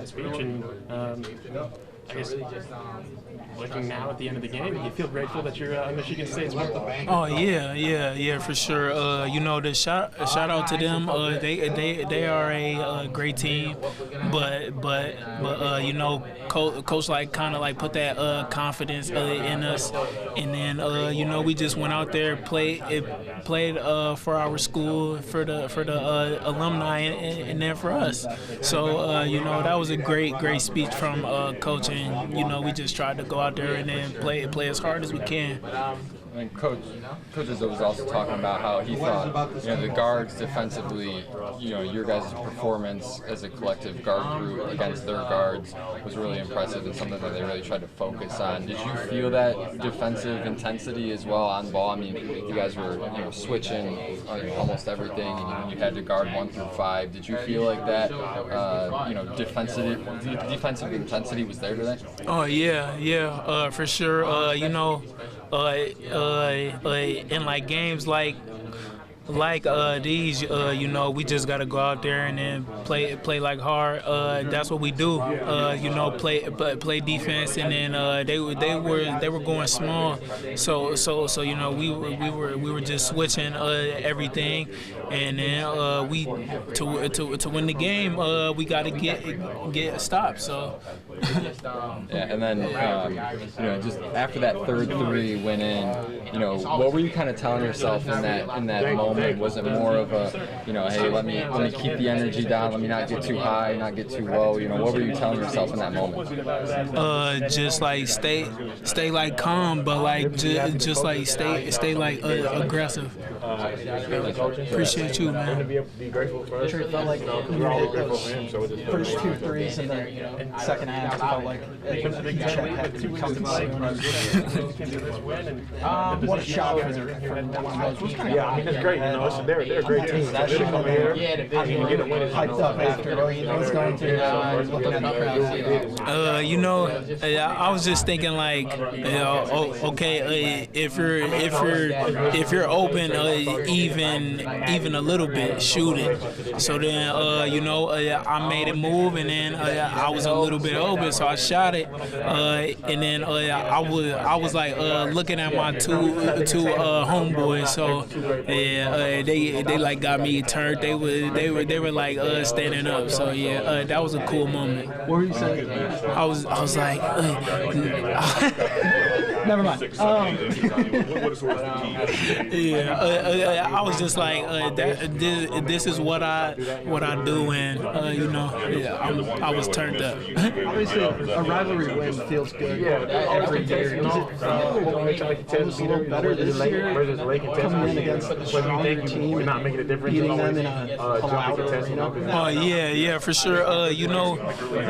the speech, and I guess looking now at the end of the game, you feel grateful that you're on Michigan State's win. Oh yeah, for sure. The shout out to them. They are a great team, but coach kind of put that confidence in us, and then we just went out there, played for our school, for the alumni, and then for us. So that was a great speech from coach, and we just tried to go out there and then play as hard as we can. And Coach was also talking about how he thought, the guards defensively, your guys' performance as a collective guard group against their guards was really impressive and something that they really tried to focus on. Did you feel that defensive intensity as well on ball? I mean, you guys were, switching almost everything, and you had to guard 1 through 5. Did you feel like that, defensive intensity was there today? Oh yeah, for sure. In games like these, we just gotta go out there and then play hard. That's what we do. Play defense, and then they were going small. So we were just switching everything, and then to win the game, we got to get a stop. So. Yeah, and then just after that third three went in, what were you kind of telling yourself in that moment? Was it more of a, hey, let me keep the energy down, let me not get too high, not get too low? What were you telling yourself in that moment? Just stay calm, but just stay aggressive. Appreciate you, man. Sure, it felt like you hit those first 2 threes in the second half. It felt like check had to come what a shot for one of those. Yeah, I mean, it's great. They're a great team. So they come here, and get a win. Hyped up after he's going to looking at the crowd. I was just thinking okay, if you're open even a little bit, shoot it. So then I made it move, and then I was a little bit open, so I shot it, and then I was looking at my two homeboys. So they got me turned. They were standing up. So that was a cool moment. What were you saying? I was like. Never mind. I was just like, this is what I do, and I was turned up. Obviously, a rivalry win feels good every year. Does it feel a little better this year, coming in against a stronger team, beating them in a louder, Oh yeah, for sure.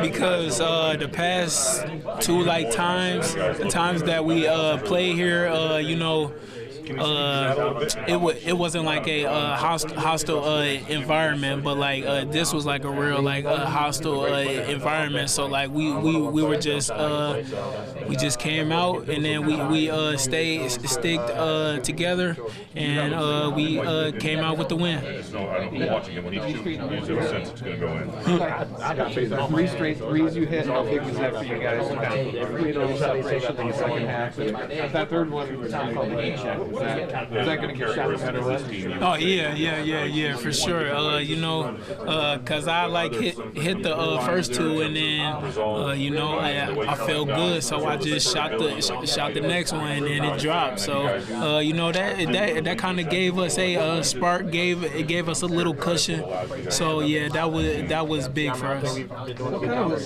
Because the past 2 times that we play here, it wasn't like a hostile environment, but this was like a real hostile environment. So we were just we just came out, and then we sticked together, and we came out with the win. Watching it when he's shooting, you have a sense it's going to go in. 3 straight threes you hit. How big was that for you guys? Separation in the second half. That third one was called the game check. Is that going to get shot better with? Oh yeah, for sure. Cause I hit the first 2, and then I felt good, so I just shot the next one, and it dropped. So that kind of gave us a spark, gave us a little cushion. So yeah, that was big for us. What kind of was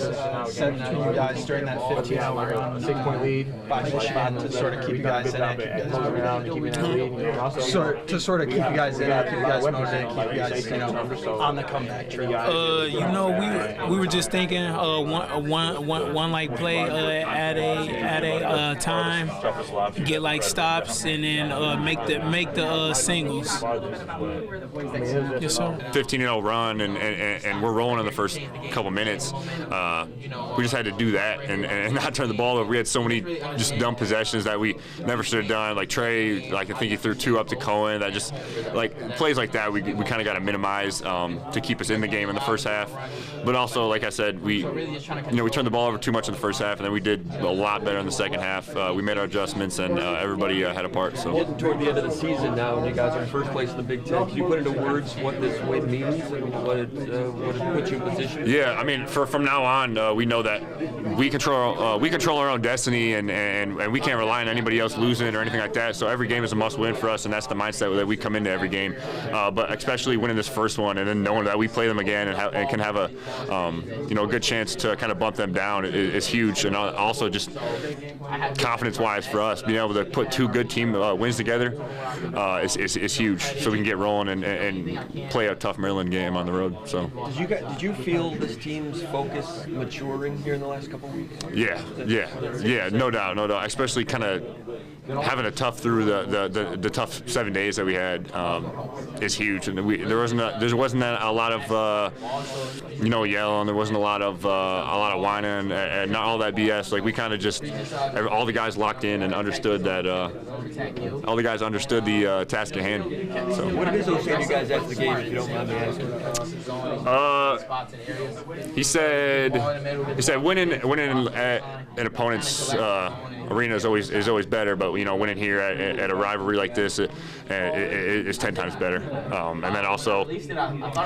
said between you guys during that 15-hour run? 6-point lead by the shot to sort of keep you guys in it? To sort of keep you guys in it, keep you guys motivated, keep you guys on the comeback trail. We were just thinking one play at a time, get stops, and then make the singles. Yes, sir. 15-0 run, and we're rolling in the first couple minutes. We just had to do that and not turn the ball over. We had so many just dumb possessions that we never should have done. Like Trey Like I think he threw 2 up to Cohen. That just like plays like that we kind of got to minimize to keep us in the game in the first half. But also, like I said, we turned the ball over too much in the first half, and then we did a lot better in the second half. We made our adjustments, and everybody had a part. So getting toward the end of the season now, and you guys are in first place in the Big Ten. Can you put into words what this win means and what it puts you in position? Yeah, I mean, from now on, we know that we control our own destiny, and we can't rely on anybody else losing or anything like that. So every game is a must-win for us, and that's the mindset that we come into every game. But especially winning this first one, and then knowing that we play them again and can have a good chance to kind of bump them down is huge. And also just confidence-wise for us, being able to put 2 good team wins together is huge. So we can get rolling and play a tough Maryland game on the road. So did you feel this team's focus maturing here in the last couple of weeks? Yeah, no doubt. Especially kind of having a tough through the tough 7 days that we had is huge, and there wasn't a lot of yelling. There wasn't a lot of whining and not all that BS. Like we kind of just all the guys locked in and understood that all the guys understood the task at hand. So what did Izzo say to you guys after the game, if you don't mind me asking? He said winning at an opponent's arena is always better, but winning here at a rivalry like this is 10 times better. And then also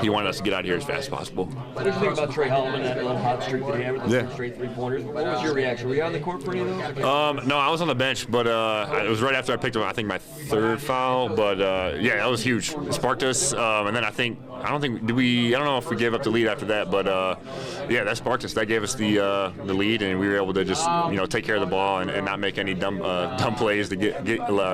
he wanted us to get out of here as fast as possible. What did you think about Trey Holloman, that little hot streak that he had with the straight 3-pointers? What was your reaction? Were you on the court for any of those? No, I was on the bench, but it was right after I picked up, I think, my 3rd foul. But yeah, that was huge. It sparked us, and then I don't know if we gave up the lead after that, but yeah, that sparked us. That gave us the lead, and we were able to just take care of the ball and not make any dumb plays to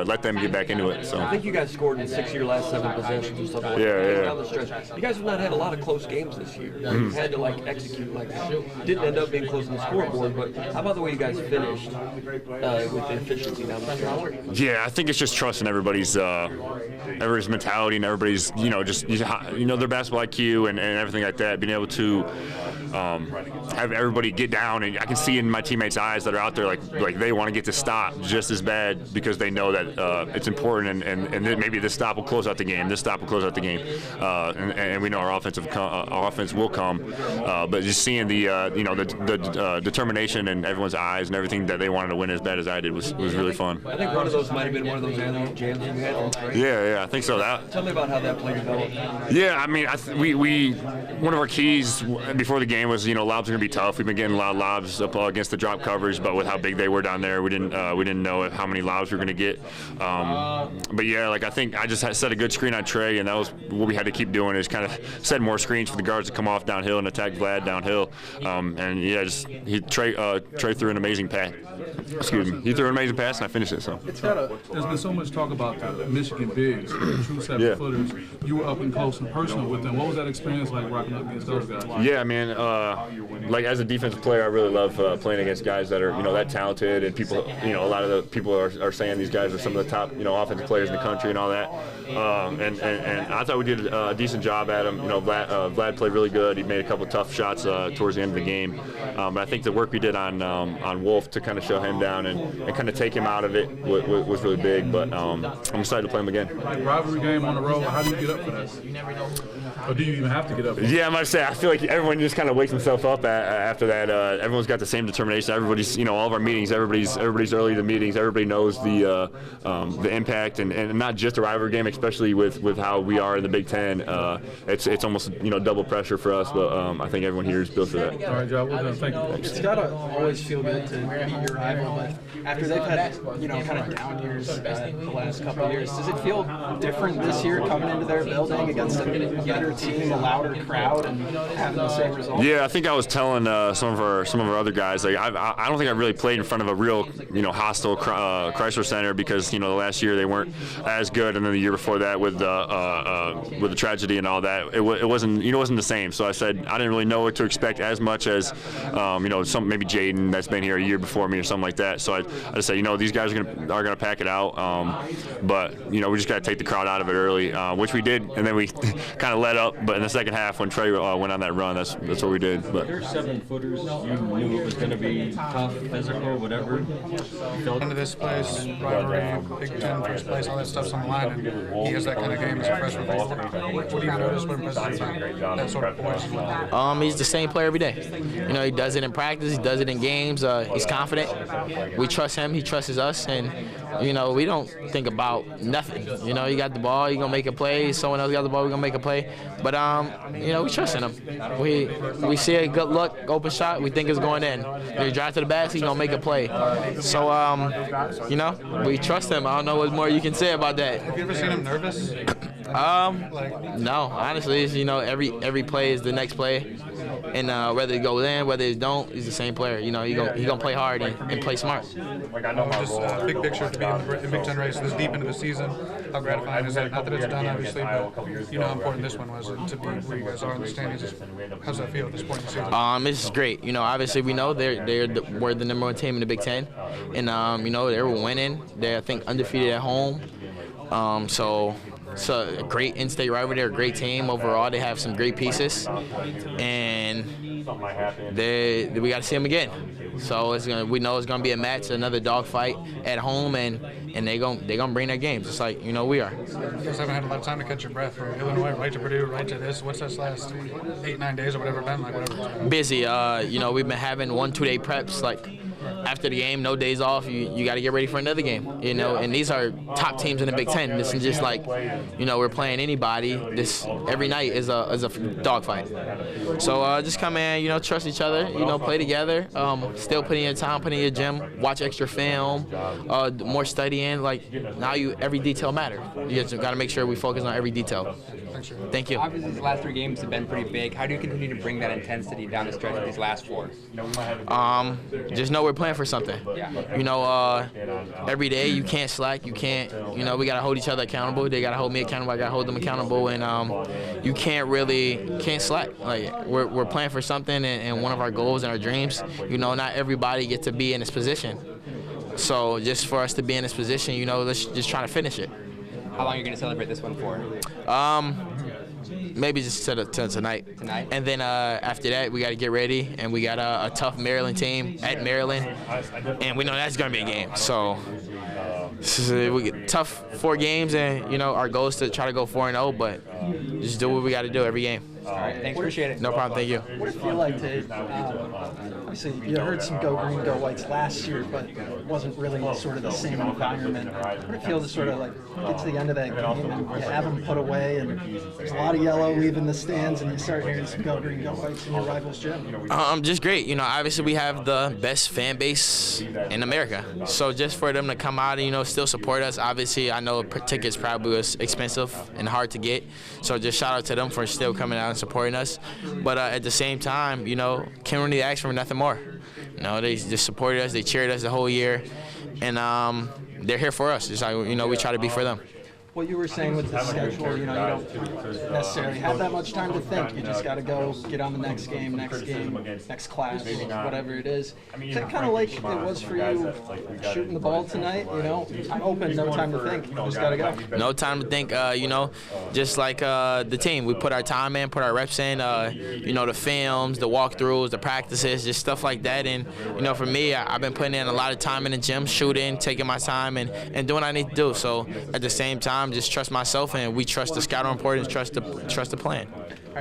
let them get back into it. So I think you guys scored in 6 of your last 7 possessions or something like that. Yeah. Down the stretch. You guys have not had a lot of close games this year. You had to execute like that. Didn't end up being close on the scoreboard, but how about the way you guys finished with the efficiency down the stretch? Yeah, I think it's just trusting everybody's mentality and everybody's their basketball IQ and everything like that. Being able to have everybody get down, and I can see in my teammates' eyes that are out there like they want to get to stop just as bad because they know that it's important, and maybe this stop will close out the game. This stop will close out the game, and we know our offense will come. But just seeing the determination in everyone's eyes and everything that they wanted to win as bad as I did was really fun. I think one of those might have been one of those alley-oop jams you had. Yeah, I think so. Tell me about how that play developed. Yeah, I mean, we one of our keys before the game was lobs are gonna be tough. We've been getting a lot of lobs up against the drop coverage, but with how big they were down there, we didn't know how many lobs we were gonna get. But yeah, I think I just set a good screen on Trey, and that was what we had to keep doing, is kind of set more screens for the guards to come off downhill and attack Vlad downhill. And yeah, Trey threw an amazing pass. Excuse me. He threw an amazing pass, and I finished it. So there's been so much talk about the Michigan bigs, the true 7-footers. You were up and close and personal with them. What was that experience like rocking up against those guys? Yeah, man. As a defensive player, I really love playing against guys that are that talented, and people. A lot of the people are saying these guys are some of the top offensive players in the country and all that. And I thought we did a decent job at him. Vlad played really good. He made a couple of tough shots towards the end of the game. But I think the work we did on Wolf to kind of show him down and kind of take him out of it was really big. But I'm excited to play him again. Rivalry game on the road. How do you get up for that? Or do you even have to get up for that? Yeah, I might say I feel like everyone just kind of wakes himself up after that. Everyone's got the same determination. Everybody's all of our meetings. Everybody's early to the meetings. Everybody knows the impact and not just a rivalry game, especially with how we are in the Big Ten. It's almost double pressure for us, but I think everyone here is built for that. All right, Joe. Well done. Thank you. It's gotta always feel good to beat your rival, but after they've had kind of down years the last couple of years, does it feel different this year coming into their building against a better team, a louder crowd, and having the same result? Yeah, I think I was telling some of our other guys, I don't think I really played in front of a real hostile Chrysler Center, because the last year they weren't as good, and then the year before that with the tragedy and all that, it wasn't the same. So I said I didn't really know what to expect as much as some maybe Jaden that's been here a year before me or something like that. So I just said these guys are gonna pack it out, but we just gotta take the crowd out of it early, which we did, and then we kind of let up. But in the second half, when Trey went on that run. That's what we did. But Your 7-footers, you knew it was going to be tough, physical, whatever. Into this place, rivalry, Big Ten, first place, all that stuff's on the line, and he has that kind of game as a freshman. What do you notice when impresses that sort of voice? He's the same player every day. You know, he does it in practice, he does it in games. He's confident. We trust him, he trusts us, and you know, we don't think about nothing. You know, you got the ball, you're gonna make a play. Someone else got the ball, we're gonna make a play. But you know, we trust in him. We see a good look, open shot, we think it's going in. You drive to the basket, he's gonna make a play. So you know, we trust him. I don't know what more you can say about that. Have you ever seen him nervous? No, honestly, it's, you know, every play is the next play, and whether it goes in, whether it don't, he's the same player. You know, he gonna play hard and play smart. Just big picture to be in the Big Ten race this deep into the season. How gratifying is that? Not that it's done, obviously, but you know how important this one was to be where you guys are in the standings. How's that feel at this point in the season? It's great. You know, obviously we know we're the number one team in the Big Ten, and you know, they were winning. They're, I think, undefeated at home. So it's a great in-state rivalry. They're a great team overall. They have some great pieces, and we got to see them again. So we know it's gonna be a match, another dogfight at home, and they gonna bring their games, just like, you know, we are. You guys haven't had a lot of time to catch your breath from Illinois right to Purdue, right to this. What's this last 8-9 days or whatever been like? Whatever. Busy. You know, we've been having 1-2 day preps, like after the game, no days off. You got to get ready for another game. You know, and these are top teams in the Big Ten. This is just like, you know, we're playing anybody. This every night is a dogfight. So just come in, you know, trust each other, you know, play together. Still putting in time, putting in your gym, watch extra film, more studying. Like now, every detail matters. You just got to make sure we focus on every detail. Thank you. Obviously, these last 3 games have been pretty big. How do you continue to bring that intensity down the stretch of these last 4? Just know we're playing for something. Yeah. You know, every day you can't slack. You can't. You know, we gotta hold each other accountable. They gotta hold me accountable. I gotta hold them accountable. And you can't slack. Like we're playing for something, and one of our goals and our dreams. You know, not everybody gets to be in this position. So just for us to be in this position, you know, let's just try to finish it. How long are you going to celebrate this one for? Maybe just till tonight. Tonight? And then after that, we got to get ready, and we got a tough Maryland team at Maryland, and we know that's going to be a game. So we get tough 4 games, and, you know, our goal is to try to go 4-0, but just do what we got to do every game. All right, thanks, appreciate it. No problem, thank you. What did it feel like to, obviously you heard some go green, go whites last year, but it wasn't really sort of the same environment. What did it feel to sort of like get to the end of that game and you have them put away, and there's a lot of yellow leaving the stands, and you start hearing some go green, go whites in your rival's gym? Just great. You know, obviously we have the best fan base in America. So just for them to come out and, you know, still support us, obviously I know tickets probably was expensive and hard to get. So just shout out to them for still coming out and supporting us. But at the same time, you know, can't really ask for nothing more. You know, they just supported us, they cheered us the whole year, and they're here for us. Just like, you know, we try to be for them. What you were saying with the schedule, you know, you don't necessarily have that much time to think. You just got to go get on the next game, next class, whatever it is. Is that kind of like it was for you shooting the ball tonight? You know, time open, no time to think. You just got to go. No time to think. You know, just like the team, we put our time in, put our reps in. You know, the films, the walkthroughs, the practices, just stuff like that. And you know, for me, I've been putting in a lot of time in the gym, shooting, taking my time, and doing what I need to do. So at the same time, just trust myself, and we trust the scouting report and trust the plan.